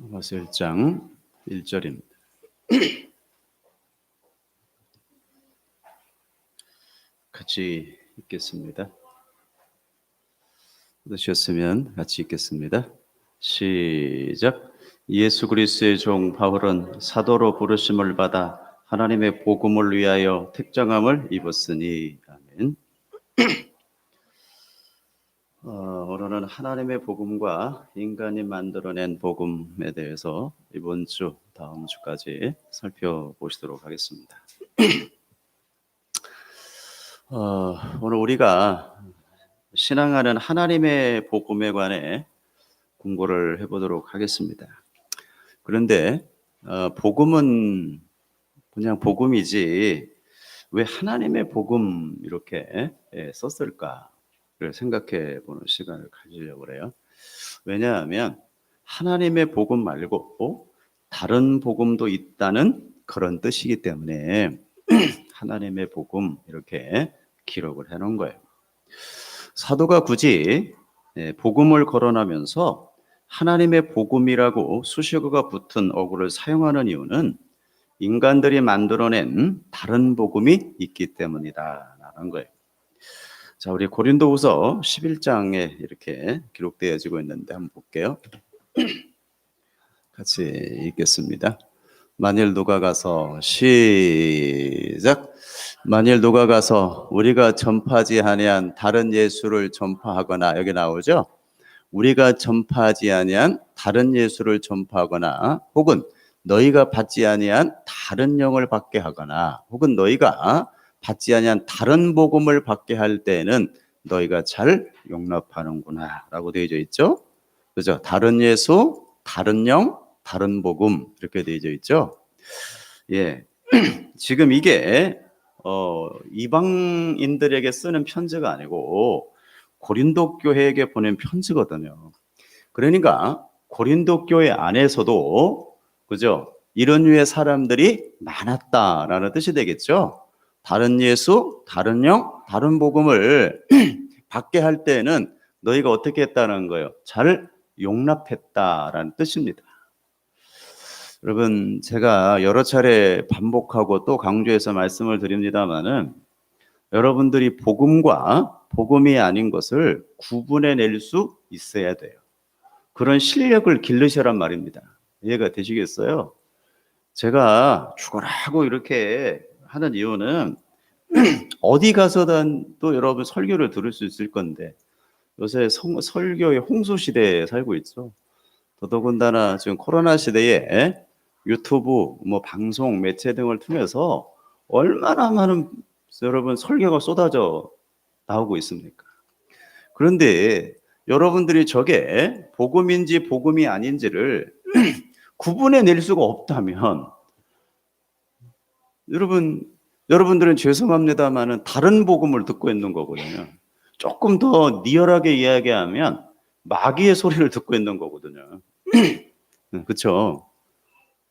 로마서 1장 1절입니다. 같이 읽겠습니다. 들으셨으면 같이 읽겠습니다. 시작. 예수 그리스도의 종 바울은 사도로 부르심을 받아 하나님의 복음을 위하여 택정함을 입었으니. 아멘. 오늘은 하나님의 복음과 인간이 만들어낸 복음에 대해서 이번 주, 다음 주까지 살펴보시도록 하겠습니다. 오늘 우리가 신앙하는 하나님의 복음에 관해 공부를 해보도록 하겠습니다. 그런데 복음은 그냥 복음이지 왜 하나님의 복음 이렇게 썼을까를 생각해 보는 시간을 가지려고 그래요. 왜냐하면 하나님의 복음 말고 다른 복음도 있다는 그런 뜻이기 때문에 하나님의 복음 이렇게 기록을 해놓은 거예요. 사도가 굳이 복음을 거론하면서 하나님의 복음이라고 수식어가 붙은 어구를 사용하는 이유는 인간들이 만들어낸 다른 복음이 있기 때문이다라는 거예요. 자, 우리 고린도후서 11장에 이렇게 기록되어지고 있는데 한번 볼게요. 같이 읽겠습니다. 만일 누가 가서 시작. 만일 누가 가서 우리가 전파하지 아니한 다른 예수를 전파하거나, 여기 나오죠? 우리가 전파하지 아니한 다른 예수를 전파하거나, 혹은 너희가 받지 아니한 다른 영을 받게 하거나, 혹은 너희가 받지 아니한 다른 복음을 받게 할 때에는 너희가 잘 용납하는구나 라고 되어져 있죠. 그죠? 다른 예수, 다른 영, 다른 복음 이렇게 되어져 있죠. 예, 지금 이게 이방인들에게 쓰는 편지가 아니고 고린도 교회에게 보낸 편지거든요. 그러니까 고린도 교회 안에서도 그죠? 이런 류의 사람들이 많았다라는 뜻이 되겠죠. 다른 예수, 다른 영, 다른 복음을 받게 할 때는 너희가 어떻게 했다는 거예요? 잘 용납했다라는 뜻입니다. 여러분, 제가 여러 차례 반복하고 또 강조해서 말씀을 드립니다마는 여러분들이 복음과 복음이 아닌 것을 구분해낼 수 있어야 돼요. 그런 실력을 기르시란 말입니다. 이해가 되시겠어요? 제가 죽어라고 이렇게 하는 이유는 어디 가서든 또 여러분 설교를 들을 수 있을 건데 요새 설교의 홍수 시대에 살고 있죠. 더더군다나 지금 코로나 시대에 유튜브, 방송, 매체 등을 통해서 얼마나 많은 여러분 설교가 쏟아져 나오고 있습니까? 그런데 여러분들이 저게 복음인지 복음이 아닌지를 구분해낼 수가 없다면 여러분들은 죄송합니다만은 다른 복음을 듣고 있는 거거든요. 조금 더 리얼하게 이야기하면 마귀의 소리를 듣고 있는 거거든요. 그렇죠?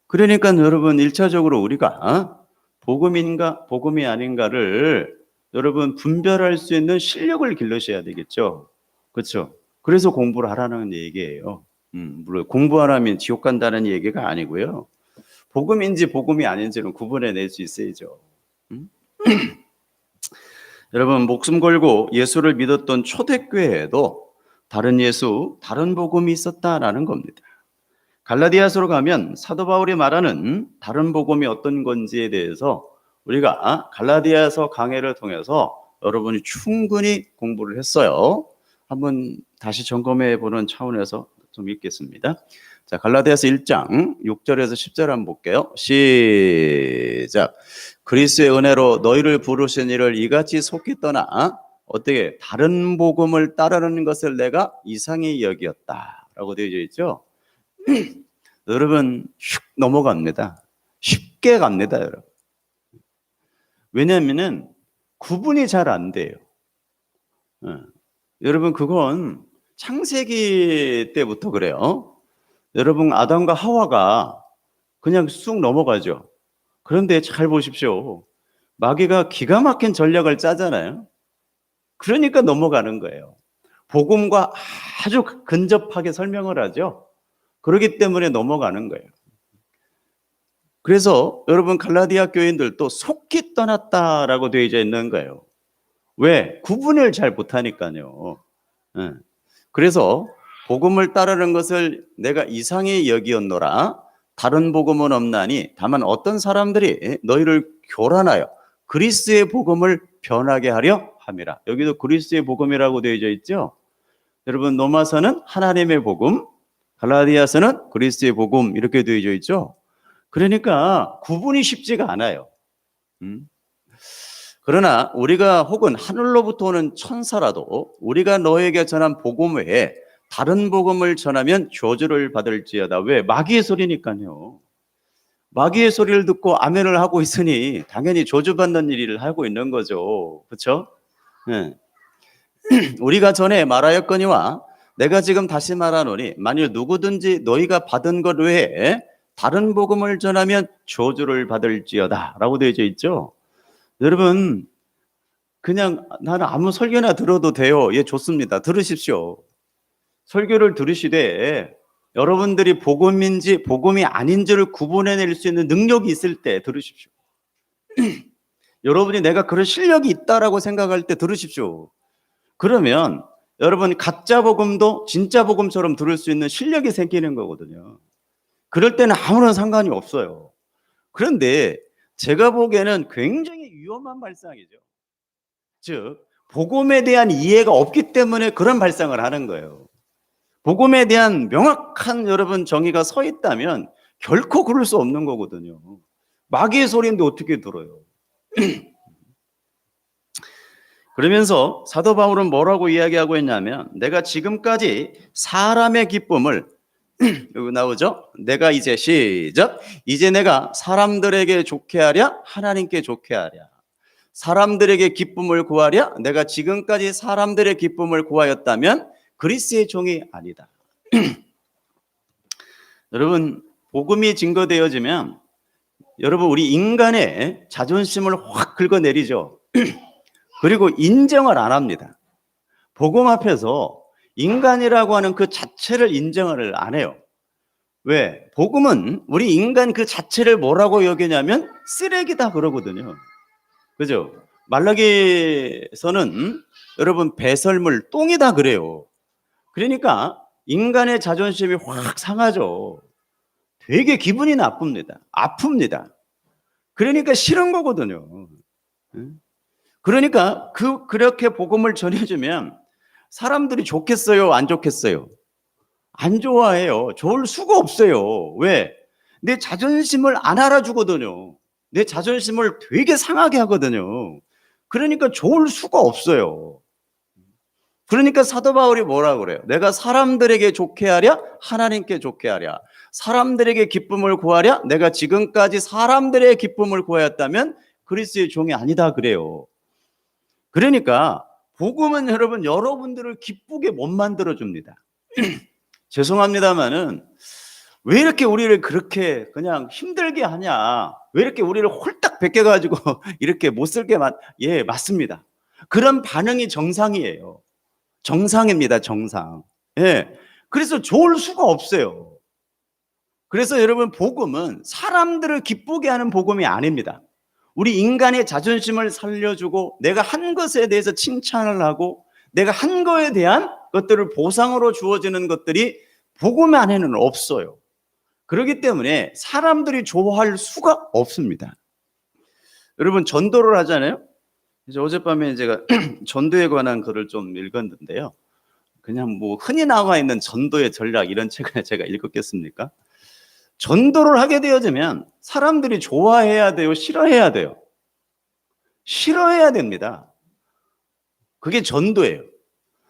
그러니까 여러분 1차적으로 우리가 복음인가 복음이 아닌가를 여러분 분별할 수 있는 실력을 길러셔야 되겠죠. 그렇죠? 그래서 공부를 하라는 얘기예요. 물론 공부 안 하면 지옥 간다는 얘기가 아니고요. 복음인지 복음이 아닌지는 구분해낼 수 있어야죠. 여러분 목숨 걸고 예수를 믿었던 초대교회에도 다른 예수, 다른 복음이 있었다라는 겁니다. 갈라디아서로 가면 사도 바울이 말하는 다른 복음이 어떤 건지에 대해서 우리가 갈라디아서 강해를 통해서 여러분이 충분히 공부를 했어요. 한번 다시 점검해 보는 차원에서 좀 읽겠습니다. 자, 갈라디아서 1장 6절에서 10절 한번 볼게요. 시작. 그리스도의 은혜로 너희를 부르신 이를 이같이 속히 떠나 어떻게 다른 복음을 따르는 것을 내가 이상히 여기었다라고 되어져 있죠. 여러분 슉 넘어갑니다. 쉽게 갑니다, 여러분. 왜냐하면은 구분이 잘 안 돼요. 여러분 그건 창세기 때부터 그래요. 여러분 아담과 하와가 그냥 쑥 넘어가죠. 그런데 잘 보십시오. 마귀가 기가 막힌 전략을 짜잖아요. 그러니까 넘어가는 거예요. 복음과 아주 근접하게 설명을 하죠. 그렇기 때문에 넘어가는 거예요. 그래서 여러분 갈라디아 교인들도 속히 떠났다라고 되어 있는 거예요. 왜? 구분을 잘 못하니까요. 예. 그래서 복음을 따르는 것을 내가 이상히 여기었노라. 다른 복음은 없나니 다만 어떤 사람들이 너희를 교란하여 그리스의 복음을 변하게 하려 함이라. 여기도 그리스의 복음이라고 되어져 있죠. 여러분 로마서는 하나님의 복음, 갈라디아서는 그리스의 복음 이렇게 되어져 있죠. 그러니까 구분이 쉽지가 않아요. 그러나 우리가 혹은 하늘로부터 오는 천사라도 우리가 너에게 전한 복음 외에 다른 복음을 전하면 저주를 받을지어다. 왜? 마귀의 소리니까요. 마귀의 소리를 듣고 아멘을 하고 있으니 당연히 저주받는 일을 하고 있는 거죠. 그렇죠? 네. 우리가 전에 말하였거니와 내가 지금 다시 말하노니 만일 누구든지 너희가 받은 것 외에 다른 복음을 전하면 저주를 받을지어다 라고 되어 있죠. 여러분 그냥 나는 아무 설교나 들어도 돼요. 예, 좋습니다. 들으십시오. 설교를 들으시되 여러분들이 복음인지 복음이 아닌지를 구분해낼 수 있는 능력이 있을 때 들으십시오. 여러분이 내가 그런 실력이 있다라고 생각할 때 들으십시오. 그러면 여러분 가짜 복음도 진짜 복음처럼 들을 수 있는 실력이 생기는 거거든요. 그럴 때는 아무런 상관이 없어요. 그런데 제가 보기에는 굉장히 위험한 발상이죠. 즉 복음에 대한 이해가 없기 때문에 그런 발상을 하는 거예요. 복음에 대한 명확한 여러분 정의가 서 있다면 결코 그럴 수 없는 거거든요. 마귀의 소리인데 어떻게 들어요? 그러면서 사도 바울은 뭐라고 이야기하고 있냐면 내가 지금까지 사람의 기쁨을 여기 나오죠? 내가 이제 시작 이제 내가 사람들에게 좋게 하랴 하나님께 좋게 하랴 사람들에게 기쁨을 구하랴 내가 지금까지 사람들의 기쁨을 구하였다면 그리스의 종이 아니다. 여러분 복음이 증거되어지면 여러분 우리 인간의 자존심을 확 긁어내리죠. 그리고 인정을 안 합니다. 복음 앞에서 인간이라고 하는 그 자체를 인정을 안 해요. 왜? 복음은 우리 인간 그 자체를 뭐라고 여기냐면 쓰레기다 그러거든요. 그죠? 말라기에서는 여러분 배설물 똥이다 그래요. 그러니까 인간의 자존심이 확 상하죠. 되게 기분이 나쁩니다. 아픕니다. 그러니까 싫은 거거든요. 그러니까 그렇게 복음을 전해주면 사람들이 좋겠어요? 안 좋겠어요? 안 좋아해요. 좋을 수가 없어요. 왜? 내 자존심을 안 알아주거든요. 내 자존심을 되게 상하게 하거든요. 그러니까 좋을 수가 없어요. 그러니까 사도 바울이 뭐라고 그래요? 내가 사람들에게 좋게 하랴 하나님께 좋게 하랴 사람들에게 기쁨을 구하랴 내가 지금까지 사람들의 기쁨을 구하였다면 그리스도의 종이 아니다 그래요. 그러니까 복음은 여러분 여러분들을 기쁘게 못 만들어줍니다. 죄송합니다만은 왜 이렇게 우리를 그렇게 그냥 힘들게 하냐 왜 이렇게 우리를 홀딱 벗겨가지고 이렇게 못살게 예 맞습니다. 그런 반응이 정상이에요. 정상입니다. 정상. 예. 그래서 좋을 수가 없어요. 그래서 여러분 복음은 사람들을 기쁘게 하는 복음이 아닙니다. 우리 인간의 자존심을 살려주고 내가 한 것에 대해서 칭찬을 하고 내가 한 거에 대한 것들을 보상으로 주어지는 것들이 복음 안에는 없어요. 그렇기 때문에 사람들이 좋아할 수가 없습니다. 여러분 전도를 하잖아요. 그래서 어젯밤에 제가 전도에 관한 글을 좀 읽었는데요. 그냥 뭐 흔히 나와 있는 전도의 전략 이런 책을 제가 읽었겠습니까? 전도를 하게 되어지면 사람들이 좋아해야 돼요? 싫어해야 돼요? 싫어해야 됩니다. 그게 전도예요.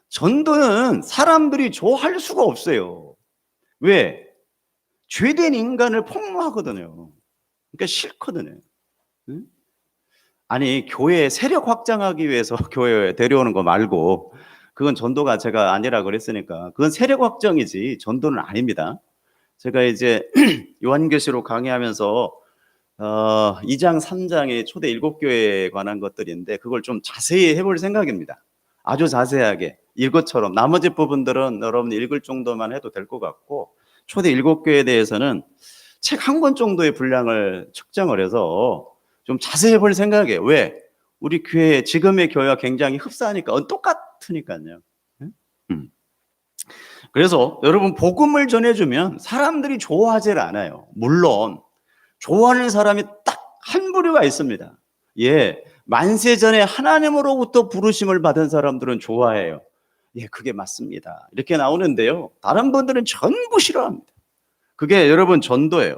전도는 사람들이 좋아할 수가 없어요. 왜? 죄된 인간을 폭로하거든요. 그러니까 싫거든요. 응? 아니 교회 세력 확장하기 위해서 교회에 데려오는 거 말고 그건 전도가 제가 아니라 그랬으니까 그건 세력 확정이지 전도는 아닙니다. 제가 이제 요한계시록 강의하면서 2장 3장의 초대 7교회에 관한 것들인데 그걸 좀 자세히 해볼 생각입니다. 아주 자세하게 이것처럼 나머지 부분들은 여러분이 읽을 정도만 해도 될 것 같고 초대 7교회에 대해서는 책 한 권 정도의 분량을 측정을 해서 좀 자세히 볼 생각이에요. 왜? 우리 교회, 지금의 교회와 굉장히 흡사하니까, 똑같으니까요. 음. 그래서 여러분, 복음을 전해주면 사람들이 좋아하질 않아요. 물론 좋아하는 사람이 딱 한 부류가 있습니다. 예, 만세 전에 하나님으로부터 부르심을 받은 사람들은 좋아해요. 예, 그게 맞습니다. 이렇게 나오는데요, 다른 분들은 전부 싫어합니다. 그게 여러분 전도예요.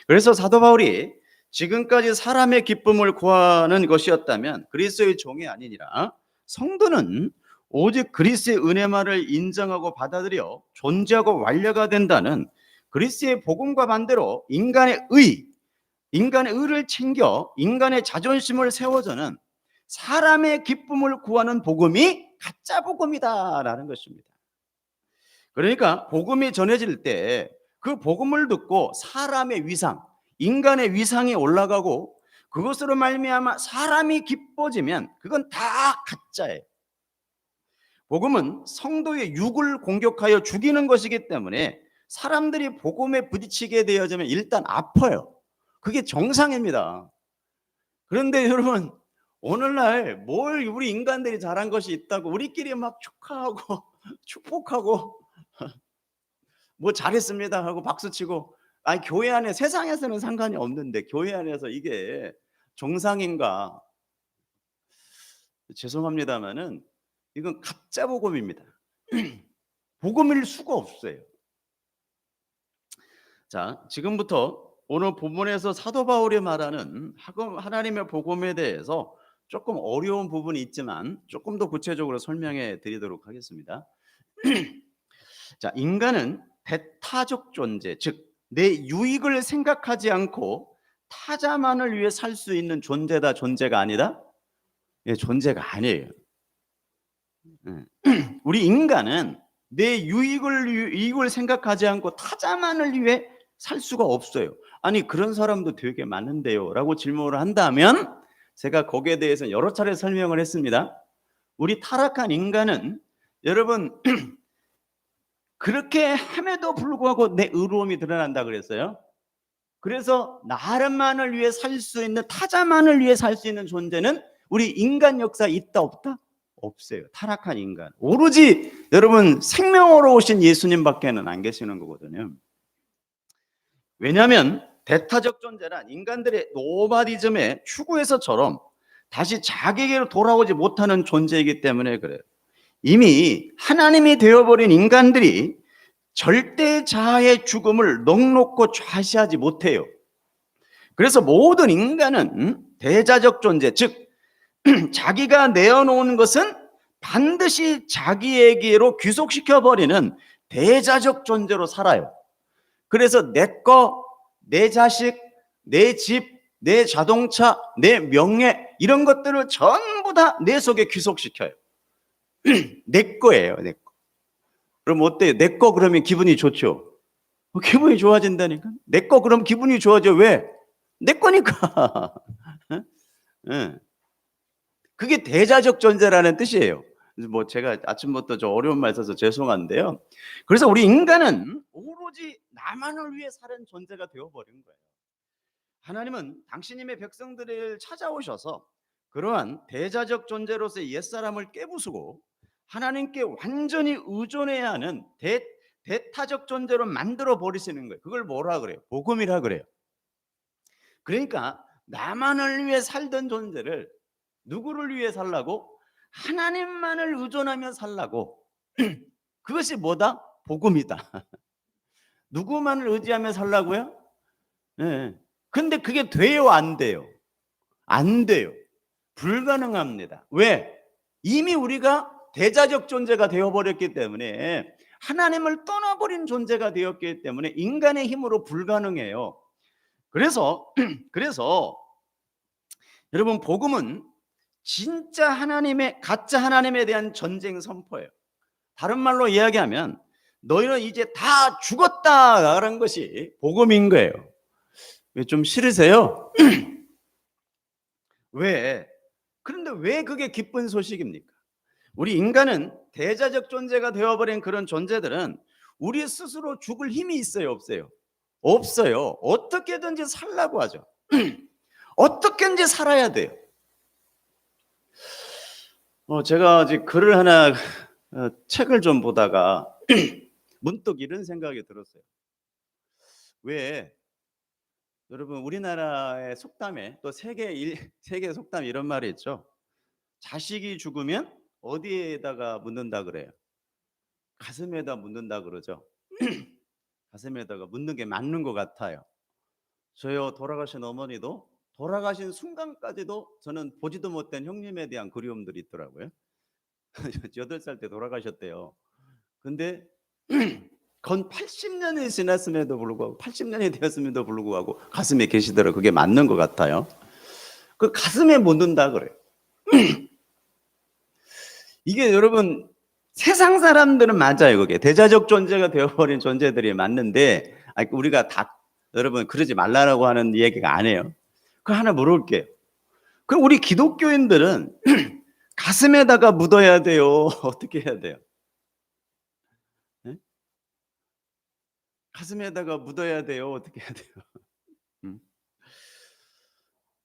그래서 사도 바울이 지금까지 사람의 기쁨을 구하는 것이었다면 그리스도의 종이 아니니라, 성도는 오직 그리스도의 은혜만을 인정하고 받아들여 존재하고 완료가 된다는 그리스도의 복음과 반대로 인간의 의를 챙겨 인간의 자존심을 세워서는 사람의 기쁨을 구하는 복음이 가짜 복음이다라는 것입니다. 그러니까 복음이 전해질 때 그 복음을 듣고 사람의 위상, 인간의 위상이 올라가고 그것으로 말미암아 사람이 기뻐지면 그건 다 가짜예요. 복음은 성도의 육을 공격하여 죽이는 것이기 때문에 사람들이 복음에 부딪히게 되어지면 일단 아파요. 그게 정상입니다. 그런데 여러분, 오늘날 뭘 우리 인간들이 잘한 것이 있다고 우리끼리 막 축하하고 축복하고 뭐 잘했습니다 하고 박수치고, 아니 교회 안에, 세상에서는 상관이 없는데 교회 안에서 이게 정상인가? 죄송합니다만은 이건 가짜 복음입니다. 복음일 수가 없어요. 자, 지금부터 오늘 본문에서 사도 바울이 말하는 하나님의 복음에 대해서 조금 어려운 부분이 있지만 조금 더 구체적으로 설명해 드리도록 하겠습니다. 자, 인간은 대타적 존재, 즉 내 유익을 생각하지 않고 타자만을 위해 살 수 있는 존재다, 존재가 아니다? 예, 존재가 아니에요. 우리 인간은 내 이익을 생각하지 않고 타자만을 위해 살 수가 없어요. 아니, 그런 사람도 되게 많은데요 라고 질문을 한다면 제가 거기에 대해서 여러 차례 설명을 했습니다. 우리 타락한 인간은 여러분 그렇게 함에도 불구하고 내 의로움이 드러난다 그랬어요. 그래서 나만을 위해 살 수 있는, 타자만을 위해 살 수 있는 존재는 우리 인간 역사에 있다 없다? 없어요. 타락한 인간, 오로지 여러분 생명으로 오신 예수님밖에는 안 계시는 거거든요. 왜냐하면 대타적 존재란 인간들의 노마디즘의 추구에서처럼 다시 자기에게로 돌아오지 못하는 존재이기 때문에 그래요. 이미 하나님이 되어버린 인간들이 절대 자아의 죽음을 넉넉고 좌시하지 못해요. 그래서 모든 인간은 대자적 존재, 즉 자기가 내어놓은 것은 반드시 자기에게로 귀속시켜버리는 대자적 존재로 살아요. 그래서 내 거, 내 자식, 내 집, 내 자동차, 내 명예, 이런 것들을 전부 다 내 속에 귀속시켜요. 내 거예요, 내 거. 그럼 어때요? 내 거 그러면 기분이 좋죠? 기분이 좋아진다니까. 내 거 그럼 기분이 좋아져. 왜? 내 거니까. 그게 대자적 존재라는 뜻이에요. 뭐 제가 아침부터 좀 어려운 말 써서 죄송한데요. 그래서 우리 인간은 오로지 나만을 위해 사는 존재가 되어버린 거예요. 하나님은 당신님의 백성들을 찾아오셔서 그러한 대자적 존재로서의 옛사람을 깨부수고 하나님께 완전히 의존해야 하는 대타적 존재로 만들어 버리시는 거예요. 그걸 뭐라 그래요? 복음이라 그래요. 그러니까 나만을 위해 살던 존재를 누구를 위해 살라고? 하나님만을 의존하며 살라고. 그것이 뭐다? 복음이다. 누구만을 의지하며 살라고요? 네. 근데 그게 돼요, 안 돼요? 안 돼요. 불가능합니다. 왜? 이미 우리가 대자적 존재가 되어버렸기 때문에, 하나님을 떠나버린 존재가 되었기 때문에 인간의 힘으로 불가능해요. 그래서 여러분, 복음은 진짜 하나님의, 가짜 하나님에 대한 전쟁 선포예요. 다른 말로 이야기하면 너희는 이제 다 죽었다라는 것이 복음인 거예요. 왜 좀 싫으세요? 왜? 그런데 왜 그게 기쁜 소식입니까? 우리 인간은 대자적 존재가 되어버린 그런 존재들은 우리 스스로 죽을 힘이 있어요, 없어요? 없어요. 어떻게든지 살라고 하죠. 어떻게든지 살아야 돼요. 제가 아직 글을 하나 책을 좀 보다가 문득 이런 생각이 들었어요. 왜 여러분 우리나라의 속담에 또 세계 속담 이런 말이 있죠. 자식이 죽으면 어디에다가 묻는다 그래요? 가슴에다 묻는다 그러죠. 가슴에다가 묻는 게 맞는 것 같아요. 저요 돌아가신 어머니도 돌아가신 순간까지도 저는 보지도 못한 형님에 대한 그리움들이 있더라고요. 8살 때 돌아가셨대요. 근데 건 80년이 지났음에도 불구하고 80년이 되었음에도 불구하고 가슴에 계시더라고요. 그게 맞는 것 같아요. 그 가슴에 묻는다 그래요. 이게 여러분 세상 사람들은 맞아요. 그게 대자적 존재가 되어버린 존재들이 맞는데 우리가 다 여러분 그러지 말라고 하는 얘기가 아니에요. 그 하나 물어볼게요. 그럼 우리 기독교인들은 가슴에다가 묻어야 돼요? 어떻게 해야 돼요? 네? 가슴에다가 묻어야 돼요? 어떻게 해야 돼요?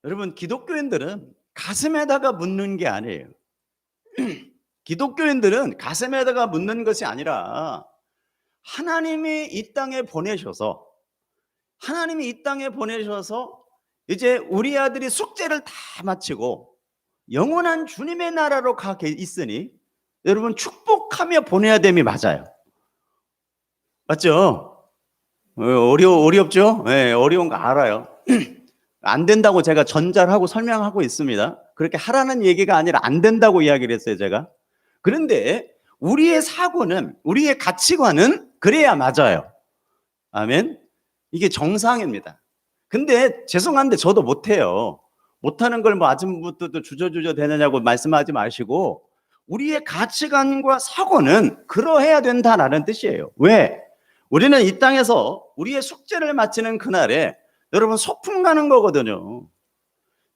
여러분 기독교인들은 가슴에다가 묻는 게 아니에요. 기독교인들은 가슴에다가 묻는 것이 아니라 하나님이 이 땅에 보내셔서 이제 우리 아들이 숙제를 다 마치고 영원한 주님의 나라로 가 있으니 여러분 축복하며 보내야 됨이 맞아요. 맞죠? 어렵죠? 네, 어려운 거 알아요. 안 된다고 제가 전달하고 설명하고 있습니다. 그렇게 하라는 얘기가 아니라 안 된다고 이야기를 했어요, 제가. 그런데 우리의 사고는, 우리의 가치관은 그래야 맞아요. 아멘. 이게 정상입니다. 근데 죄송한데 저도 못해요. 못하는 걸 뭐 아침부터 주저주저 되느냐고 말씀하지 마시고 우리의 가치관과 사고는 그러해야 된다라는 뜻이에요. 왜? 우리는 이 땅에서 우리의 숙제를 마치는 그날에 여러분 소풍 가는 거거든요.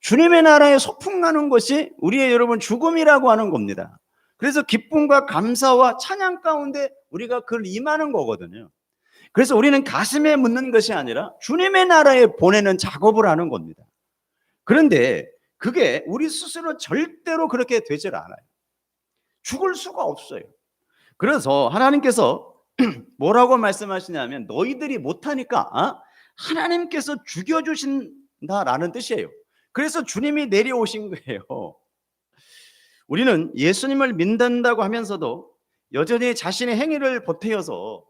주님의 나라에 소풍 가는 것이 우리의 여러분 죽음이라고 하는 겁니다. 그래서 기쁨과 감사와 찬양 가운데 우리가 그걸 임하는 거거든요. 그래서 우리는 가슴에 묻는 것이 아니라 주님의 나라에 보내는 작업을 하는 겁니다. 그런데 그게 우리 스스로 절대로 그렇게 되질 않아요. 죽을 수가 없어요. 그래서 하나님께서 뭐라고 말씀하시냐면 너희들이 못하니까 하나님께서 죽여주신다라는 뜻이에요. 그래서 주님이 내려오신 거예요. 우리는 예수님을 믿는다고 하면서도 여전히 자신의 행위를 보태어서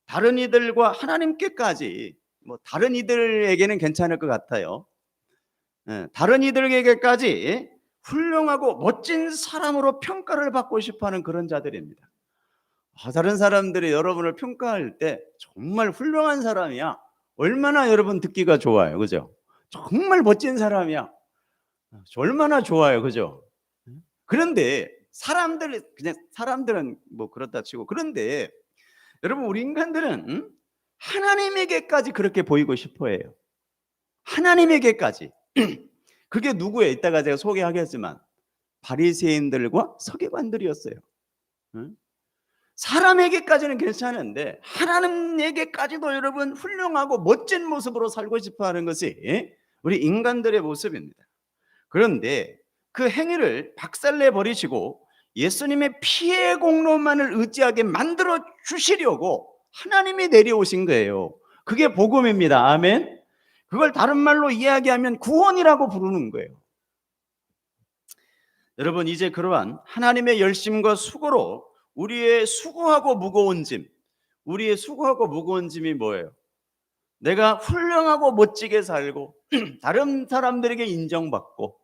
다른 이들과 하나님께까지 다른 이들에게는 괜찮을 것 같아요. 다른 이들에게까지 훌륭하고 멋진 사람으로 평가를 받고 싶어하는 그런 자들입니다. 다른 사람들이 여러분을 평가할 때 정말 훌륭한 사람이야. 얼마나 여러분 듣기가 좋아요. 그죠? 정말 멋진 사람이야. 얼마나 좋아요. 그죠? 그런데 사람들은 뭐 그렇다 치고 그런데 여러분 우리 인간들은 하나님에게까지 그렇게 보이고 싶어 해요. 하나님에게까지. 그게 누구예요? 이따가 제가 소개하겠지만 바리새인들과 서기관들이었어요. 사람에게까지는 괜찮은데 하나님에게까지도 여러분 훌륭하고 멋진 모습으로 살고 싶어하는 것이 우리 인간들의 모습입니다. 그런데 그 행위를 박살내 버리시고 예수님의 피의 공로만을 의지하게 만들어 주시려고 하나님이 내려오신 거예요. 그게 복음입니다. 아멘. 그걸 다른 말로 이야기하면 구원이라고 부르는 거예요. 여러분 이제 그러한 하나님의 열심과 수고로 우리의 수고하고 무거운 짐이 뭐예요? 내가 훌륭하고 멋지게 살고 다른 사람들에게 인정받고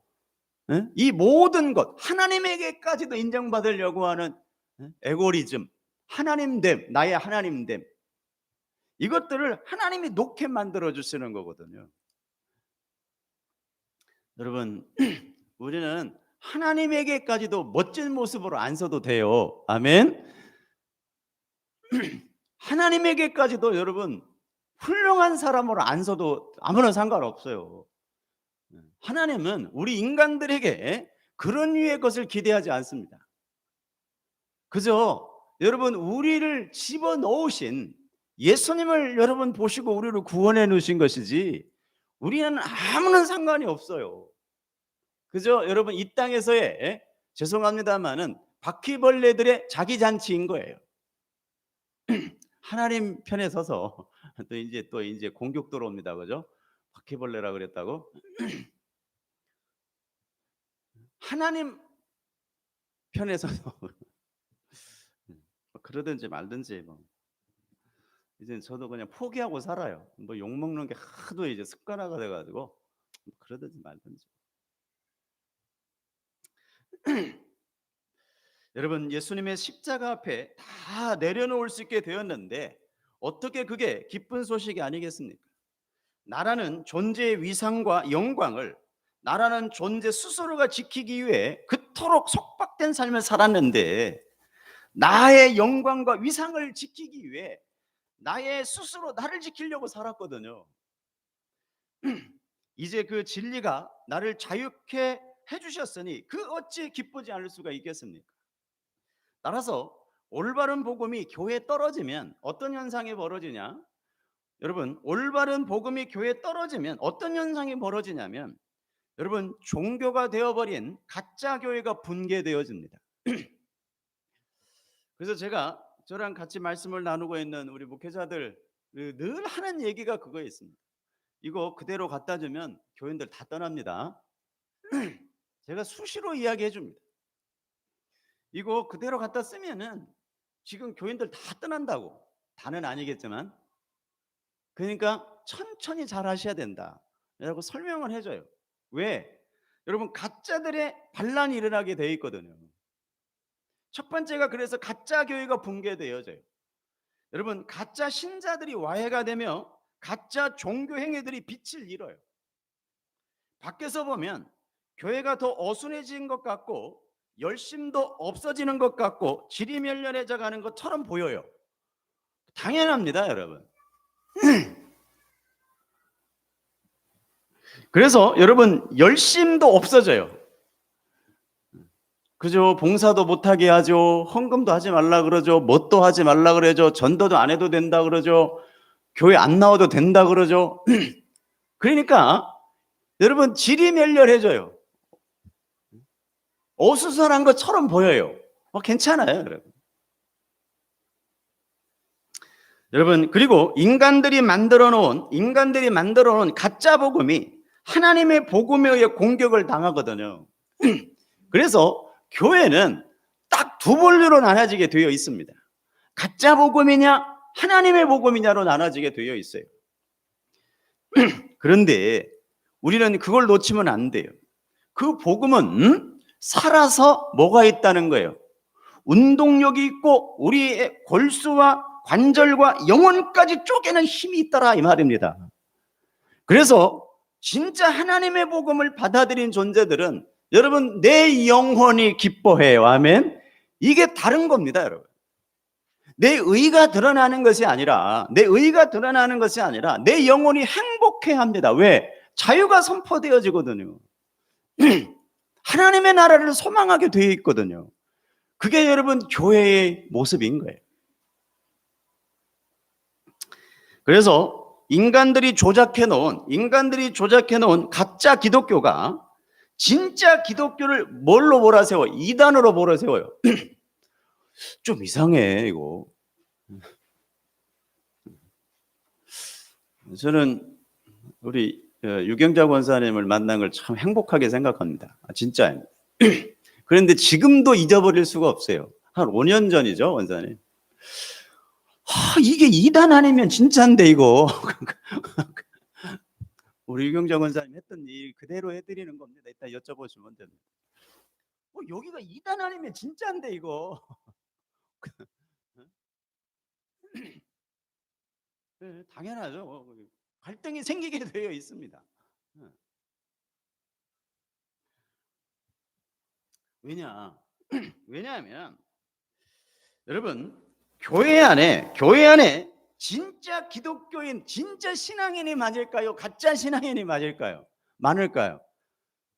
이 모든 것 하나님에게까지도 인정받으려고 하는 에고리즘, 하나님됨, 나의 하나님됨 이것들을 하나님이 놓게 만들어 주시는 거거든요. 여러분 우리는 하나님에게까지도 멋진 모습으로 안 서도 돼요. 아멘. 하나님에게까지도 여러분 훌륭한 사람으로 안 서도 아무런 상관없어요. 하나님은 우리 인간들에게 그런 류의 것을 기대하지 않습니다. 그저 여러분 우리를 집어넣으신 예수님을 여러분 보시고 우리를 구원해 놓으신 것이지 우리는 아무런 상관이 없어요. 그죠? 여러분 이 땅에서의 죄송합니다마는 바퀴벌레들의 자기 잔치인 거예요. 하나님 편에 서서 또 이제 공격 들어옵니다. 그죠? 바퀴벌레라 그랬다고? 하나님 편에 서서 그러든지 말든지 뭐 이제 저도 그냥 포기하고 살아요. 뭐 욕 먹는 게 하도 이제 습관화가 돼 가지고 그러든지 말든지. 여러분 예수님의 십자가 앞에 다 내려놓을 수 있게 되었는데 어떻게 그게 기쁜 소식이 아니겠습니까? 나라는 존재의 위상과 영광을 나라는 존재 스스로가 지키기 위해 그토록 속박된 삶을 살았는데 나의 영광과 위상을 지키기 위해 나의 스스로 나를 지키려고 살았거든요. 이제 그 진리가 나를 자유케 해주셨으니 그 어찌 기쁘지 않을 수가 있겠습니까? 따라서 올바른 복음이 교회에 떨어지면 어떤 현상이 벌어지냐? 여러분 올바른 복음이 교회에 떨어지면 어떤 현상이 벌어지냐면 여러분 종교가 되어버린 가짜 교회가 붕괴되어집니다. 그래서 제가 저랑 같이 말씀을 나누고 있는 우리 목회자들 늘 하는 얘기가 그거에 있습니다. 이거 그대로 갖다 주면 교인들 다 떠납니다. 제가 수시로 이야기해 줍니다. 이거 그대로 갖다 쓰면은 지금 교인들 다 떠난다고. 다는 아니겠지만 그러니까 천천히 잘 하셔야 된다 라고 설명을 해줘요. 왜? 여러분 가짜들의 반란이 일어나게 되어 있거든요. 첫 번째가 그래서 가짜 교회가 붕괴되어져요. 여러분 가짜 신자들이 와해가 되며 가짜 종교 행위들이 빛을 잃어요. 밖에서 보면 교회가 더 어순해진 것 같고 열심도 없어지는 것 같고 질이 멸렬해져 가는 것처럼 보여요. 당연합니다 여러분. 그래서 여러분 열심도 없어져요. 그죠? 봉사도 못하게 하죠. 헌금도 하지 말라 그러죠. 뭣도 하지 말라 그러죠. 전도도 안 해도 된다 그러죠. 교회 안 나와도 된다 그러죠. 그러니까 여러분 질이 멸렬해져요. 어수선한 것처럼 보여요. 괜찮아요 여러분. 여러분 그리고 인간들이 만들어 놓은 가짜 복음이 하나님의 복음에 의해 공격을 당하거든요. 그래서 교회는 딱 두 분류로 나눠지게 되어 있습니다. 가짜 복음이냐 하나님의 복음이냐로 나눠지게 되어 있어요. 그런데 우리는 그걸 놓치면 안 돼요. 그 복음은 살아서 뭐가 있다는 거예요. 운동력이 있고 우리의 골수와 관절과 영혼까지 쪼개는 힘이 있더라 이 말입니다. 그래서 진짜 하나님의 복음을 받아들인 존재들은 여러분 내 영혼이 기뻐해요. 아멘. 이게 다른 겁니다 여러분. 내 의가 드러나는 것이 아니라 내 영혼이 행복해합니다. 왜? 자유가 선포되어지거든요. 하나님의 나라를 소망하게 되어 있거든요. 그게 여러분 교회의 모습인 거예요. 그래서 인간들이 조작해 놓은 가짜 기독교가 진짜 기독교를 뭘로 몰아세워? 이단으로 몰아세워요. 좀 이상해 이거. 저는 우리 유경자 권사님을 만난 걸 참 행복하게 생각합니다. 진짜예요. 그런데 지금도 잊어버릴 수가 없어요. 한 5년 전이죠 원사님. 이게 이단 아니면 진짜인데 이거. 우리 유경자 권사님 했던 일 그대로 해드리는 겁니다. 이따 여쭤보시면 됩니다. 여기가 이단 아니면 진짜인데 이거. 네, 당연하죠. 갈등이 생기게 되어 있습니다. 왜냐하면 여러분 교회 안에 진짜 기독교인, 진짜 신앙인이 맞을까요? 가짜 신앙인이 많을까요?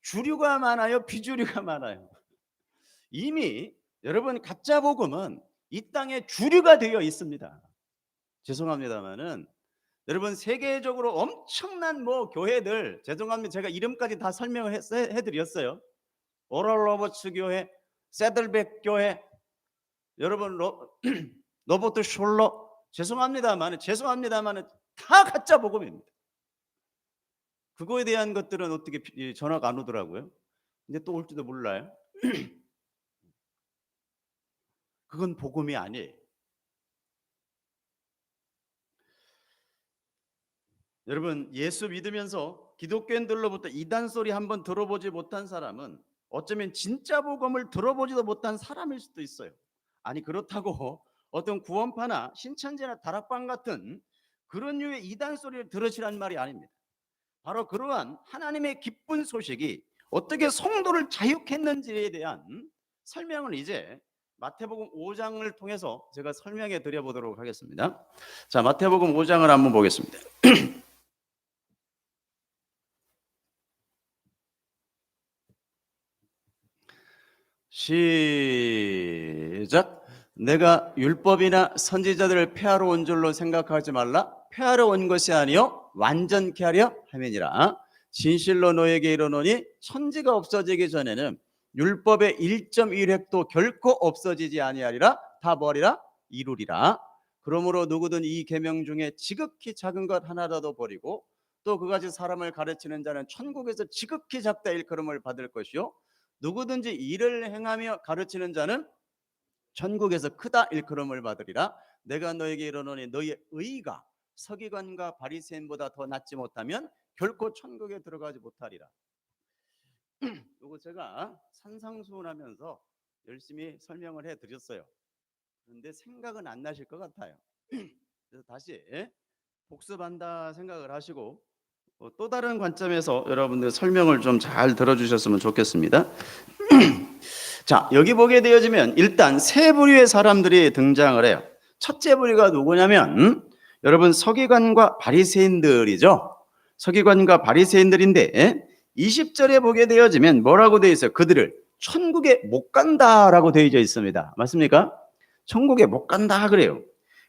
주류가 많아요? 비주류가 많아요? 이미 여러분 가짜 복음은 이 땅의 주류가 되어 있습니다. 죄송합니다만은 여러분 세계적으로 엄청난 뭐 교회들, 죄송합니다, 제가 이름까지 다 설명을 해드렸어요. 오럴 로버츠 교회, 세들백 교회, 여러분 로버트 숄러, 죄송합니다만은 다 가짜 복음입니다. 그거에 대한 것들은 어떻게 전화가 안 오더라고요. 이제 또 올지도 몰라요. 그건 복음이 아니에요. 여러분 예수 믿으면서 기독교인들로부터 이단 소리 한번 들어보지 못한 사람은 어쩌면 진짜 복음을 들어보지도 못한 사람일 수도 있어요. 아니 그렇다고 어떤 구원파나 신천지나 다락방 같은 그런 류의 이단 소리를 들으시란 말이 아닙니다. 바로 그러한 하나님의 기쁜 소식이 어떻게 성도를 자유했는지에 대한 설명을 이제 마태복음 5장을 통해서 제가 설명해 드려 보도록 하겠습니다. 자, 마태복음 5장을 한번 보겠습니다. 시작. 내가 율법이나 선지자들을 폐하러 온 줄로 생각하지 말라. 폐하러 온 것이 아니요 완전케 하려 함이니라. 진실로 너에게 이르노니 천지가 없어지기 전에는 율법의 1.1획도 결코 없어지지 아니하리라. 다 뭐리라? 이루리라. 그러므로 누구든 이 계명 중에 지극히 작은 것 하나라도 버리고 또 그같이 사람을 가르치는 자는 천국에서 지극히 작다 일컬음을 받을 것이요 누구든지 이를 행하며 가르치는 자는 천국에서 크다 일컬음을 받으리라. 내가 너에게 이르노니 너희의 의가 서기관과 바리새인보다 더 낫지 못하면 결코 천국에 들어가지 못하리라. 이거 제가 산상수훈하면서 열심히 설명을 해드렸어요. 그런데 생각은 안 나실 것 같아요. 그래서 다시 복습한다 생각을 하시고 또 다른 관점에서 여러분들 설명을 좀 잘 들어주셨으면 좋겠습니다. 자, 여기 보게 되어지면 일단 세 부류의 사람들이 등장을 해요. 첫째 부류가 누구냐면 여러분 서기관과 바리새인들이죠. 서기관과 바리새인들인데 20절에 보게 되어지면 뭐라고 되어 있어요? 그들을 천국에 못 간다라고 되어 있습니다. 맞습니까? 천국에 못 간다 그래요.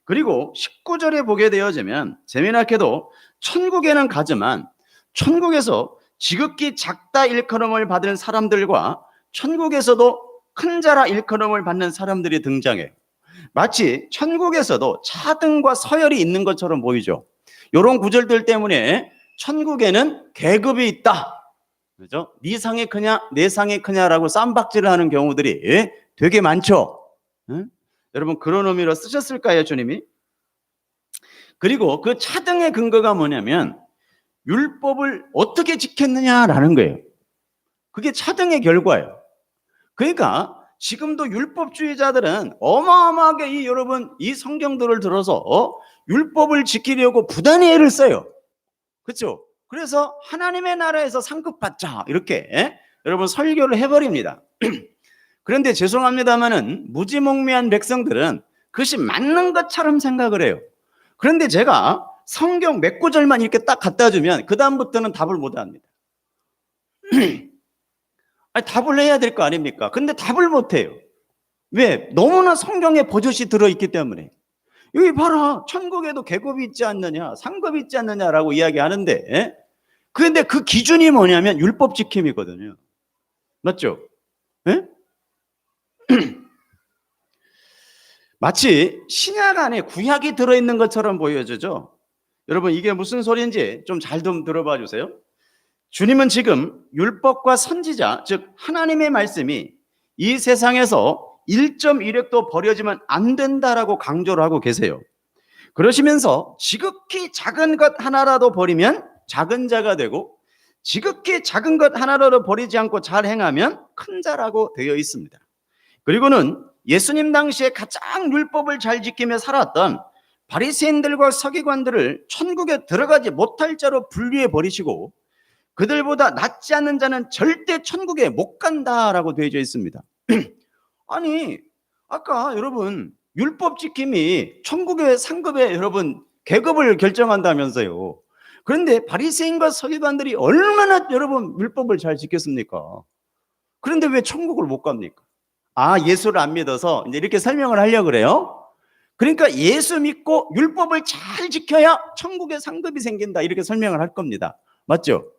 그리고 19절에 보게 되어지면 재미나게도 천국에는 가지만 천국에서 지극히 작다 일컬음을 받은 사람들과 천국에서도 큰 자라 일컬음을 받는 사람들이 등장해요. 마치 천국에서도 차등과 서열이 있는 것처럼 보이죠. 이런 구절들 때문에 천국에는 계급이 있다. 그죠? 네 상이 크냐 내 상이 크냐라고 쌈박질을 하는 경우들이 되게 많죠. 응? 여러분 그런 의미로 쓰셨을까요, 주님이? 그리고 그 차등의 근거가 뭐냐면 율법을 어떻게 지켰느냐라는 거예요. 그게 차등의 결과예요. 그러니까 지금도 율법주의자들은 어마어마하게 여러분 이 성경들을 들어서 율법을 지키려고 부단히 애를 써요. 그렇죠? 그래서 하나님의 나라에서 상급받자 이렇게 여러분 설교를 해버립니다. 그런데 죄송합니다만은 무지몽매한 백성들은 그것이 맞는 것처럼 생각을 해요. 그런데 제가 성경 몇 구절만 이렇게 딱 갖다 주면 그 다음부터는 답을 못 합니다. 아니, 답을 해야 될 거 아닙니까? 근데 답을 못 해요. 왜? 너무나 성경에 버젓이 들어있기 때문에. 여기 봐라, 천국에도 계급이 있지 않느냐, 상급이 있지 않느냐라고 이야기하는데, 그런데 그 기준이 뭐냐면 율법 지킴이거든요. 맞죠? 예? 마치 신약 안에 구약이 들어있는 것처럼 보여지죠. 여러분 이게 무슨 소리인지 좀 잘 좀 들어봐 주세요. 주님은 지금 율법과 선지자, 즉 하나님의 말씀이 이 세상에서 1.1획도 버려지면 안 된다라고 강조를 하고 계세요. 그러시면서 지극히 작은 것 하나라도 버리면 작은 자가 되고 지극히 작은 것 하나라도 버리지 않고 잘 행하면 큰 자라고 되어 있습니다. 그리고는 예수님 당시에 가장 율법을 잘 지키며 살았던 바리새인들과 서기관들을 천국에 들어가지 못할 자로 분류해 버리시고 그들보다 낫지 않은 자는 절대 천국에 못 간다라고 되어 있습니다. 아니 아까 여러분 율법 지킴이 천국의 상급의 여러분 계급을 결정한다면서요. 그런데 바리새인과 서기관들이 얼마나 여러분 율법을 잘 지켰습니까? 그런데 왜 천국을 못 갑니까? 예수를 안 믿어서 이제 이렇게 설명을 하려고 그래요. 그러니까 예수 믿고 율법을 잘 지켜야 천국에 상급이 생긴다, 이렇게 설명을 할 겁니다. 맞죠?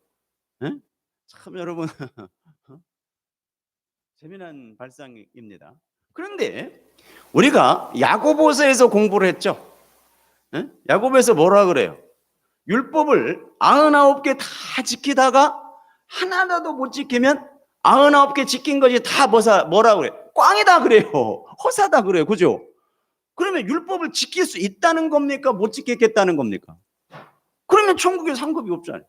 네? 참 여러분 재미난 발상입니다. 그런데 우리가 야고보서에서 공부를 했죠. 네? 야고보에서 뭐라 그래요? 율법을 99개 다 지키다가 하나라도 못 지키면 99개 지킨 것이 다 뭐라 그래요? 꽝이다 그래요. 허사다 그래요. 그죠? 그러면 율법을 지킬 수 있다는 겁니까? 못 지키겠다는 겁니까? 그러면 천국에 상급이 없잖아요.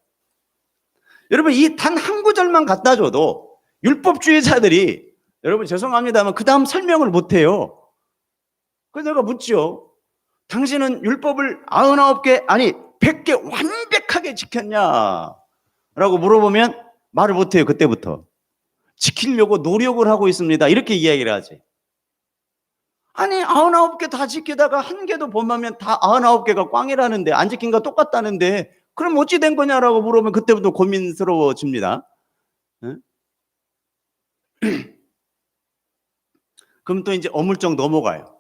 여러분, 이 단 한 구절만 갖다 줘도 율법주의자들이, 여러분 죄송합니다만 그 다음 설명을 못해요. 그래서 내가 묻죠. 당신은 율법을 99개 아니 100개 완벽하게 지켰냐? 라고 물어보면 말을 못해요. 그때부터 지키려고 노력을 하고 있습니다, 이렇게 이야기를 하지. 아니 99개 다 지키다가 한 개도 범하면 다 99개가 꽝이라는데, 안 지킨 거 똑같다는데, 그럼 어찌 된 거냐라고 물어보면 그때부터 고민스러워집니다. 네? 그럼 또 이제 어물쩍 넘어가요.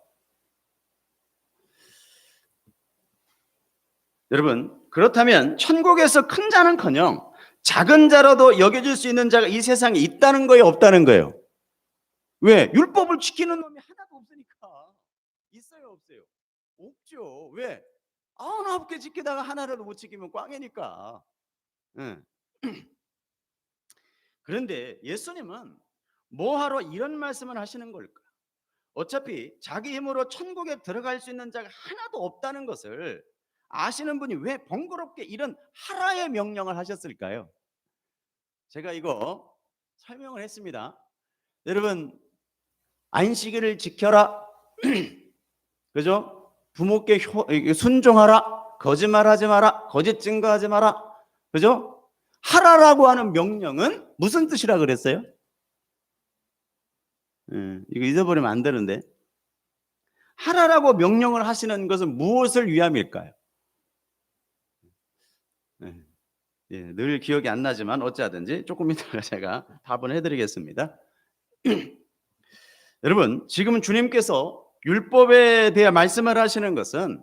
여러분, 그렇다면 천국에서 큰 자는커녕 작은 자라도 여겨질 수 있는 자가 이 세상에 있다는 거예요, 없다는 거예요? 왜? 율법을 지키는 놈이 하나도 없으니까. 있어요, 없어요? 없죠. 왜? 99개 지키다가 하나라도 못 지키면 꽝이니까. 응. 그런데 예수님은 뭐하러 이런 말씀을 하시는 걸까? 어차피 자기 힘으로 천국에 들어갈 수 있는 자가 하나도 없다는 것을 아시는 분이 왜 번거롭게 이런 하라의 명령을 하셨을까요? 제가 이거 설명을 했습니다. 여러분, 안식일을 지켜라. 그죠? 부모께 순종하라. 거짓말하지 마라. 거짓 증거하지 마라. 그죠? 하라라고 하는 명령은 무슨 뜻이라 그랬어요? 이거 잊어버리면 안 되는데. 하라라고 명령을 하시는 것은 무엇을 위함일까요? 늘 기억이 안 나지만 어찌하든지 조금 이따가 제가 답을 해드리겠습니다. 여러분, 지금 주님께서 율법에 대해 말씀을 하시는 것은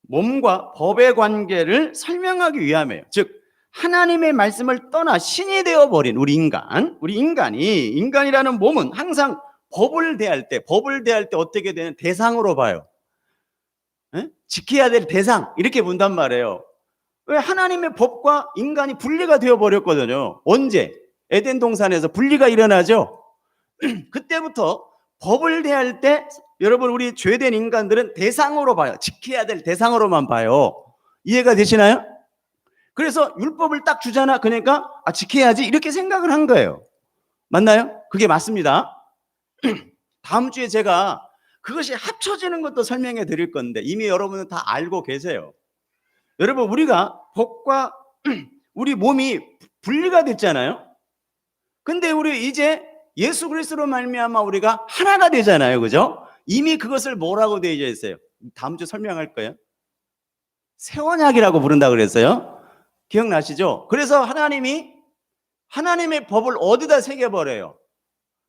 몸과 법의 관계를 설명하기 위함이에요. 즉 하나님의 말씀을 떠나 신이 되어버린 우리 인간이라는 몸은 항상 법을 대할 때 어떻게 되는 대상으로 봐요. 지켜야 될 대상, 이렇게 본단 말이에요. 왜? 하나님의 법과 인간이 분리가 되어버렸거든요. 언제? 에덴 동산에서 분리가 일어나죠. 그때부터 법을 대할 때 여러분, 우리 죄된 인간들은 대상으로 봐요. 지켜야 될 대상으로만 봐요. 이해가 되시나요? 그래서 율법을 딱 주잖아. 그러니까 지켜야지, 이렇게 생각을 한 거예요. 맞나요? 그게 맞습니다. 다음 주에 제가 그것이 합쳐지는 것도 설명해 드릴 건데 이미 여러분은 다 알고 계세요. 여러분, 우리가 법과 우리 몸이 분리가 됐잖아요. 근데 우리 이제 예수 그리스도로 말미암아 우리가 하나가 되잖아요. 그죠? 이미 그것을 뭐라고 되어 있어요? 다음 주 설명할 거예요. 새 언약이라고 부른다 그랬어요. 기억나시죠? 그래서 하나님의 법을 어디다 새겨버려요?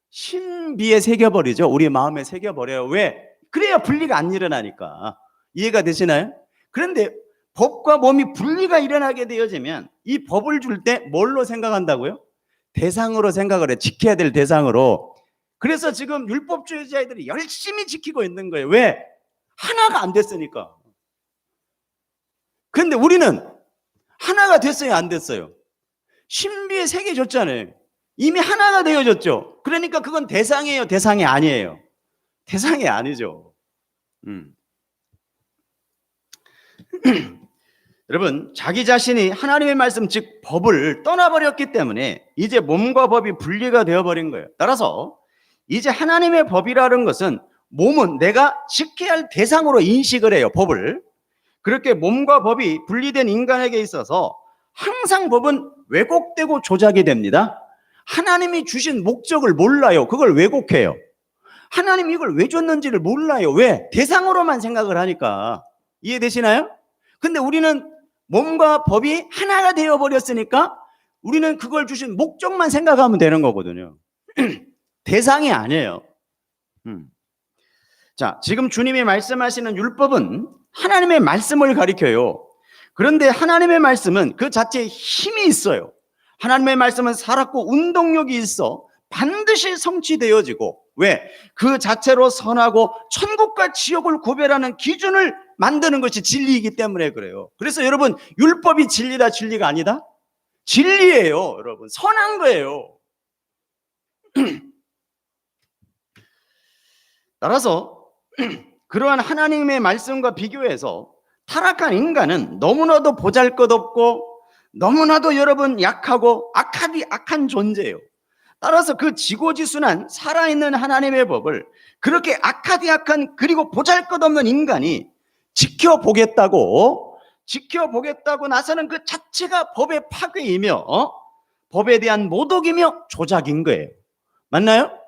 신비에 새겨버리죠. 우리 마음에 새겨버려요. 왜? 그래야 분리가 안 일어나니까. 이해가 되시나요? 그런데 법과 몸이 분리가 일어나게 되어지면 이 법을 줄 때 뭘로 생각한다고요? 대상으로 생각을 해. 지켜야 될 대상으로. 그래서 지금 율법주의자들이 열심히 지키고 있는 거예요. 왜? 하나가 안 됐으니까. 그런데 우리는 하나가 됐어요, 안 됐어요? 신비에 새겨졌잖아요. 이미 하나가 되어졌죠. 그러니까 그건 대상이에요, 대상이 아니에요? 대상이 아니죠. 여러분, 자기 자신이 하나님의 말씀, 즉 법을 떠나버렸기 때문에 이제 몸과 법이 분리가 되어버린 거예요. 따라서 이제 하나님의 법이라는 것은 몸은 내가 지켜야 할 대상으로 인식을 해요. 법을. 그렇게 몸과 법이 분리된 인간에게 있어서 항상 법은 왜곡되고 조작이 됩니다. 하나님이 주신 목적을 몰라요. 그걸 왜곡해요. 하나님이 이걸 왜 줬는지를 몰라요. 왜? 대상으로만 생각을 하니까. 이해되시나요? 근데 우리는 몸과 법이 하나가 되어버렸으니까 우리는 그걸 주신 목적만 생각하면 되는 거거든요. 대상이 아니에요. 자, 지금 주님이 말씀하시는 율법은 하나님의 말씀을 가리켜요. 그런데 하나님의 말씀은 그 자체에 힘이 있어요. 하나님의 말씀은 살았고 운동력이 있어 반드시 성취되어지고, 왜? 그 자체로 선하고 천국과 지옥을 구별하는 기준을 만드는 것이 진리이기 때문에 그래요. 그래서 여러분, 율법이 진리다, 진리가 아니다? 진리예요, 여러분. 선한 거예요. 따라서 그러한 하나님의 말씀과 비교해서 타락한 인간은 너무나도 보잘것없고 너무나도 여러분 약하고 악한 존재예요. 따라서 그 지고지순한 살아있는 하나님의 법을 그렇게 악한 그리고 보잘것없는 인간이 지켜보겠다고 나서는 그 자체가 법의 파괴이며 법에 대한 모독이며 조작인 거예요. 맞나요?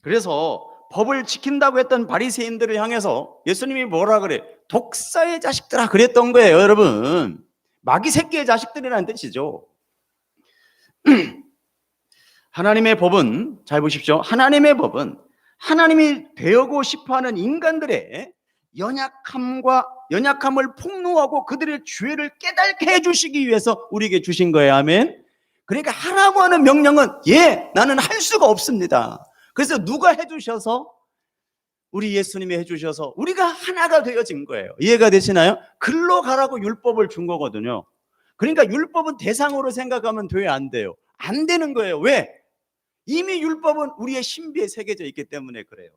그래서 법을 지킨다고 했던 바리새인들을 향해서 예수님이 뭐라 그래? 독사의 자식들아 그랬던 거예요, 여러분. 마귀 새끼의 자식들이라는 뜻이죠. 하나님의 법은, 잘 보십시오. 하나님의 법은 하나님이 되고 싶어하는 인간들의 연약함을 폭로하고 그들의 죄를 깨닫게 해주시기 위해서 우리에게 주신 거예요. 아멘. 그러니까 하라고 하는 명령은 나는 할 수가 없습니다. 그래서 누가 해주셔서? 우리 예수님이 해주셔서 우리가 하나가 되어진 거예요. 이해가 되시나요? 글로 가라고 율법을 준 거거든요. 그러니까 율법은 대상으로 생각하면 돼요, 안 돼요? 안 되는 거예요. 왜? 이미 율법은 우리의 신비에 새겨져 있기 때문에 그래요.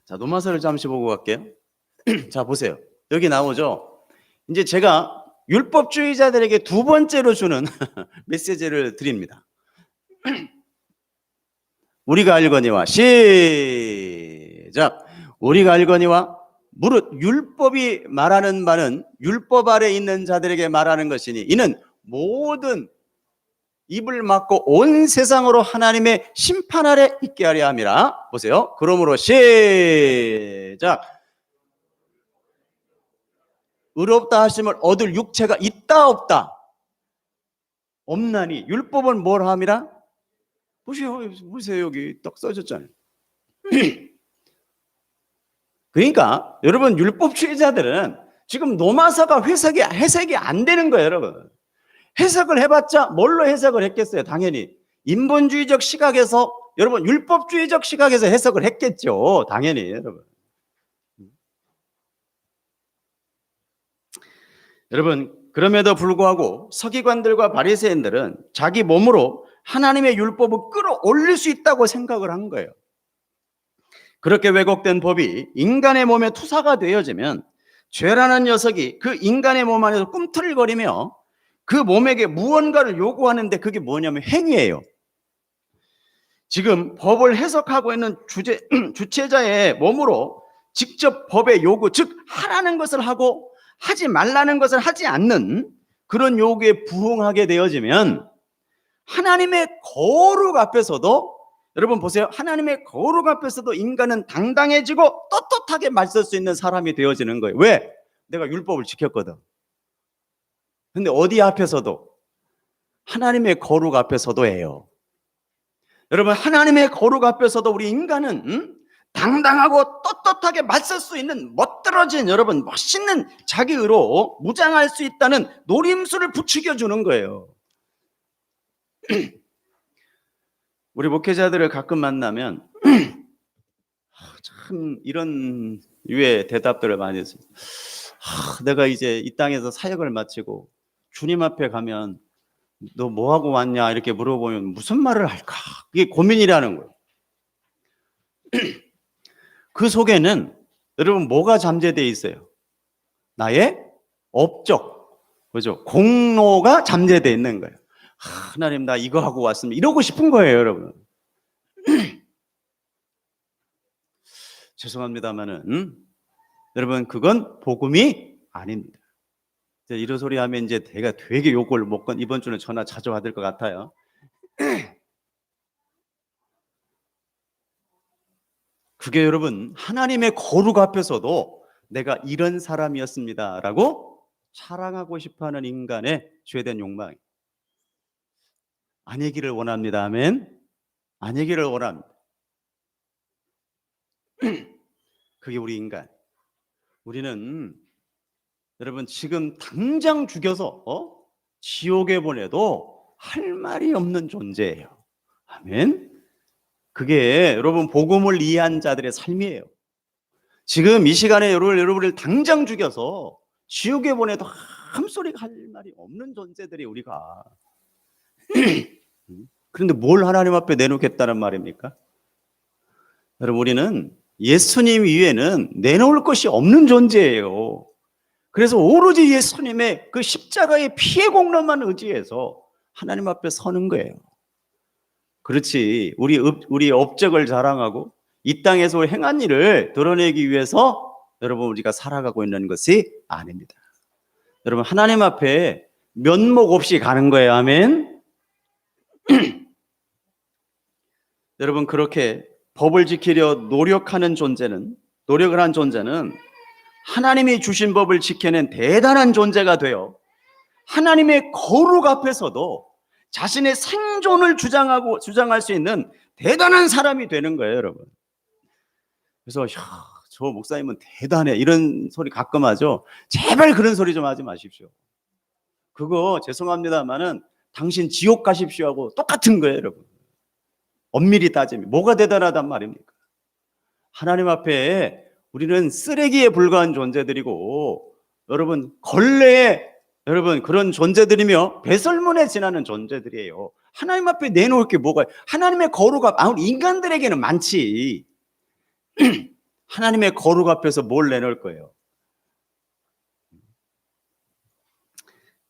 자, 노마서를 잠시 보고 갈게요. 자, 보세요. 여기 나오죠. 이제 제가 율법주의자들에게 두 번째로 주는 메시지를 드립니다. 우리가 알거니와 시작. 우리가 알거니와 무릇 율법이 말하는 바는 율법 아래 있는 자들에게 말하는 것이니 이는 모든 입을 막고 온 세상으로 하나님의 심판 아래 있게 하려 함이라. 보세요. 그러므로 시작. 의롭다 하심을 얻을 육체가 있다 없다? 없나니. 율법은 뭘 함이라? 보세요. 여기 딱 써졌잖아요. 그러니까 여러분, 율법주의자들은 지금 노마서가 해석이 안 되는 거예요, 여러분. 해석을 해봤자 뭘로 해석을 했겠어요? 당연히 인본주의적 시각에서, 여러분, 율법주의적 시각에서 해석을 했겠죠. 당연히 여러분. 여러분, 그럼에도 불구하고 서기관들과 바리새인들은 자기 몸으로 하나님의 율법을 끌어올릴 수 있다고 생각을 한 거예요. 그렇게 왜곡된 법이 인간의 몸에 투사가 되어지면 죄라는 녀석이 그 인간의 몸 안에서 꿈틀거리며 그 몸에게 무언가를 요구하는데 그게 뭐냐면 행위예요. 지금 법을 해석하고 있는 주체자의 몸으로 직접 법의 요구, 즉 하라는 것을 하고 하지 말라는 것을 하지 않는 그런 요구에 부응하게 되어지면 하나님의 거룩 앞에서도, 여러분 보세요, 하나님의 거룩 앞에서도 인간은 당당해지고 떳떳하게 맞설 수 있는 사람이 되어지는 거예요. 왜? 내가 율법을 지켰거든. 근데 어디 앞에서도? 하나님의 거룩 앞에서도 해요. 여러분, 하나님의 거룩 앞에서도 우리 인간은 당당하고 떳떳하게 맞설 수 있는 멋들어진, 여러분, 멋있는 자기의로 무장할 수 있다는 노림수를 부추겨 주는 거예요. 우리 목회자들을 가끔 만나면 참 이런 유의 대답들을 많이 했어요. 내가 이제 이 땅에서 사역을 마치고 주님 앞에 가면 너 뭐하고 왔냐 이렇게 물어보면 무슨 말을 할까? 그게 고민이라는 거예요. 그 속에는 여러분 뭐가 잠재되어 있어요? 나의 업적, 그죠? 공로가 잠재되어 있는 거예요. 하나님, 나 이거 하고 왔습니다. 이러고 싶은 거예요, 여러분. 죄송합니다만은 여러분, 그건 복음이 아닙니다. 이런 소리 하면 이제 내가 되게 욕을 먹건 이번 주는 전화 자주 받을 것 같아요. 그게 여러분, 하나님의 거룩 앞에서도 내가 이런 사람이었습니다라고 자랑하고 싶어하는 인간의 죄된 욕망 아니기를 원합니다. 아멘. 아니기를 원합니다. 그게 우리 인간. 우리는 여러분 지금 당장 죽여서 지옥에 보내도 할 말이 없는 존재예요. 아멘. 그게 여러분 복음을 이해한 자들의 삶이에요. 지금 이 시간에 여러분을 당장 죽여서 지옥에 보내도 한 소리가 할 말이 없는 존재들이 우리가. 그런데 뭘 하나님 앞에 내놓겠다는 말입니까? 여러분 우리는 예수님 이외에는 내놓을 것이 없는 존재예요. 그래서 오로지 예수님의 그 십자가의 피의 공로만 의지해서 하나님 앞에 서는 거예요. 그렇지 우리 업적을 자랑하고 이 땅에서 행한 일을 드러내기 위해서 여러분 우리가 살아가고 있는 것이 아닙니다. 여러분 하나님 앞에 면목 없이 가는 거예요. 아멘. 여러분 그렇게 법을 지키려 노력을 한 존재는 하나님이 주신 법을 지켜낸 대단한 존재가 되어 하나님의 거룩 앞에서도 자신의 생존을 주장할 수 있는 대단한 사람이 되는 거예요, 여러분. 그래서 저 목사님은 대단해 이런 소리 가끔 하죠. 제발 그런 소리 좀 하지 마십시오. 그거 죄송합니다만은 당신 지옥 가십시오 하고 똑같은 거예요, 여러분. 엄밀히 따지면 뭐가 대단하단 말입니까? 하나님 앞에 우리는 쓰레기에 불과한 존재들이고 여러분 걸레에 여러분 그런 존재들이며 배설물에 지나는 존재들이에요. 하나님 앞에 내놓을 게 뭐가 하나님의 거룩 앞 아무리 인간들에게는 많지. 하나님의 거룩 앞에서 뭘 내놓을 거예요?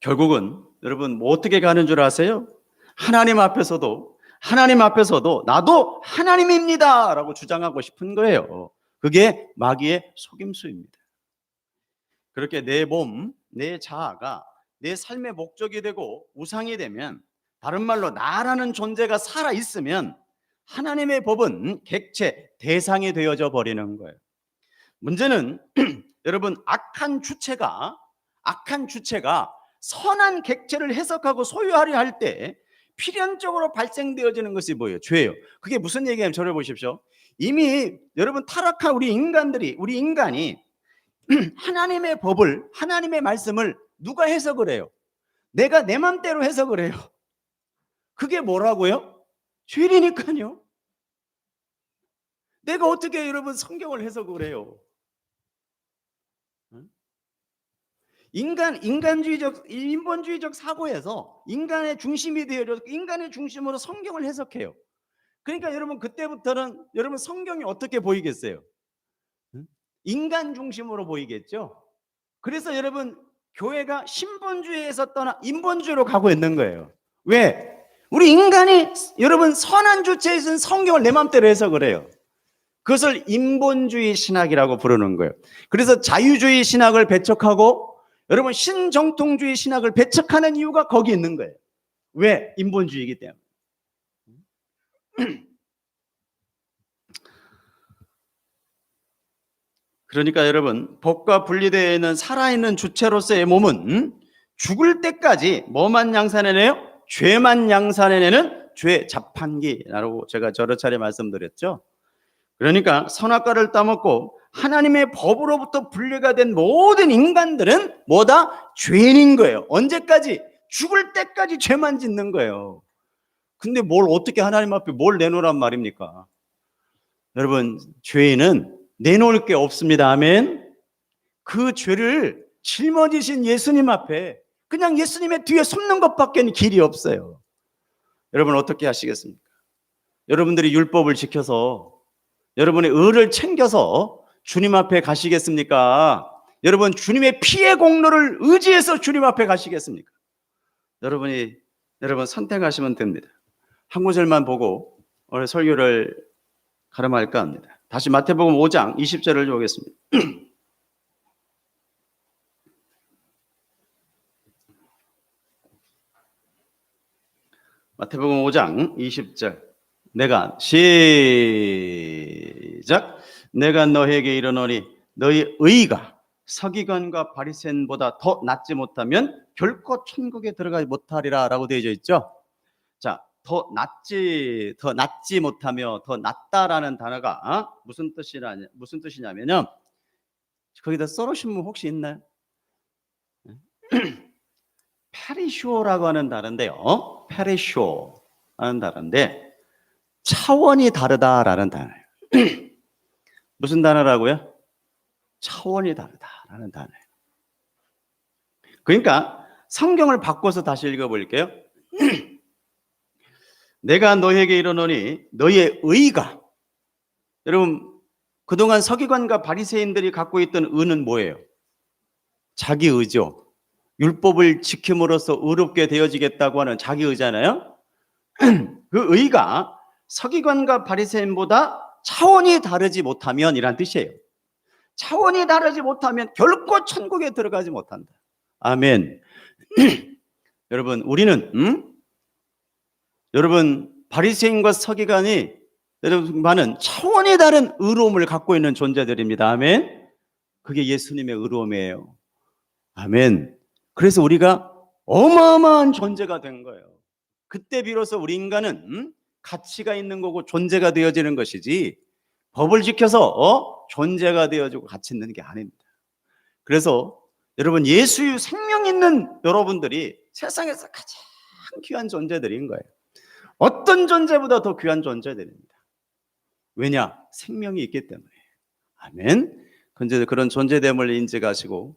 결국은 여러분 뭐 어떻게 가는 줄 아세요? 하나님 앞에서도 나도 하나님입니다 라고 주장하고 싶은 거예요. 그게 마귀의 속임수입니다. 그렇게 내 몸, 내 자아가 내 삶의 목적이 되고 우상이 되면, 다른 말로 나라는 존재가 살아있으면 하나님의 법은 객체, 대상이 되어져 버리는 거예요. 문제는 여러분 악한 주체가 선한 객체를 해석하고 소유하려 할 때 필연적으로 발생되어지는 것이 뭐예요? 죄예요. 그게 무슨 얘기냐면 저를 보십시오. 이미 여러분 타락한 우리 인간이 하나님의 법을, 하나님의 말씀을 누가 해석을 해요? 내가 내 맘대로 해석을 해요. 그게 뭐라고요? 죄니까요. 내가 어떻게 여러분 성경을 해석을 해요? 인본주의적 사고에서 인간의 중심이 되어져 인간의 중심으로 성경을 해석해요. 그러니까 여러분 그때부터는 여러분 성경이 어떻게 보이겠어요? 인간 중심으로 보이겠죠. 그래서 여러분 교회가 신본주의에서 떠나 인본주의로 가고 있는 거예요. 왜? 우리 인간이 여러분 선한 주체에 있는 성경을 내 마음대로 해석을 해요. 그것을 인본주의 신학이라고 부르는 거예요. 그래서 자유주의 신학을 배척하고 여러분 신정통주의 신학을 배척하는 이유가 거기 있는 거예요. 왜? 인본주의이기 때문에. 그러니까 여러분 법과 분리되어 있는 살아있는 주체로서의 몸은 죽을 때까지 뭐만 양산해내요? 죄만 양산해내는 죄 자판기라고 제가 여러 차례 말씀드렸죠. 그러니까 선악과를 따먹고 하나님의 법으로부터 분리가 된 모든 인간들은 뭐다? 죄인인 거예요. 언제까지? 죽을 때까지 죄만 짓는 거예요. 근데 뭘 어떻게 하나님 앞에 뭘 내놓으란 말입니까? 여러분 죄인은 내놓을 게 없습니다. 아멘. 그 죄를 짊어지신 예수님 앞에 그냥 예수님의 뒤에 숨는 것밖에 길이 없어요. 여러분 어떻게 하시겠습니까? 여러분들이 율법을 지켜서 여러분의 의를 챙겨서 주님 앞에 가시겠습니까? 여러분 주님의 피의 공로를 의지해서 주님 앞에 가시겠습니까? 여러분 선택하시면 됩니다. 한 구절만 보고 오늘 설교를 가름할까 합니다. 다시 마태복음 5장 20절을 보겠습니다. 마태복음 5장 20절 시작. 내가 너에게 이르노니 너희 의가 서기관과 바리새인보다 더 낫지 못하면 결코 천국에 들어가지 못하리라 라고 되어져 있죠. 자, 더 낫지 못하며 더 낫다라는 단어가 무슨 뜻이냐면요. 거기다 써놓으신 분 혹시 있나요? 페리쇼라고 하는 단어인데요. 페리쇼 하는 단어인데 차원이 다르다라는 단어예요. 무슨 단어라고요? 차원이 다르다라는 단어예요. 그러니까 성경을 바꿔서 다시 읽어볼게요. 내가 너에게 이르노니 너의 의가, 여러분 그동안 서기관과 바리새인들이 갖고 있던 의는 뭐예요? 자기 의죠. 율법을 지킴으로써 의롭게 되어지겠다고 하는 자기 의잖아요. 그 의가 서기관과 바리새인보다 차원이 다르지 못하면 이란 뜻이에요. 차원이 다르지 못하면 결코 천국에 들어가지 못한다. 아멘. 여러분 우리는 여러분 바리새인과 서기관이 여러분과는 차원이 다른 의로움을 갖고 있는 존재들입니다. 아멘. 그게 예수님의 의로움이에요. 아멘. 그래서 우리가 어마어마한 존재가 된 거예요. 그때 비로소 우리 인간은 가치가 있는 거고 존재가 되어지는 것이지 법을 지켜서 존재가 되어지고 가치 있는 게 아닙니다. 그래서 여러분 예수의 생명 있는 여러분들이 세상에서 가장 귀한 존재들인 거예요. 어떤 존재보다 더 귀한 존재들입니다. 왜냐? 생명이 있기 때문에. 아멘. 그런 존재됨을 인식하시고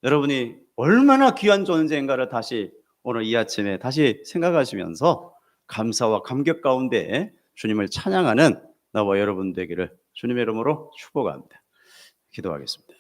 여러분이 얼마나 귀한 존재인가를 다시 오늘 이 아침에 다시 생각하시면서 감사와 감격 가운데 주님을 찬양하는 나와 여러분 되기를 주님의 이름으로 축복합니다. 기도하겠습니다.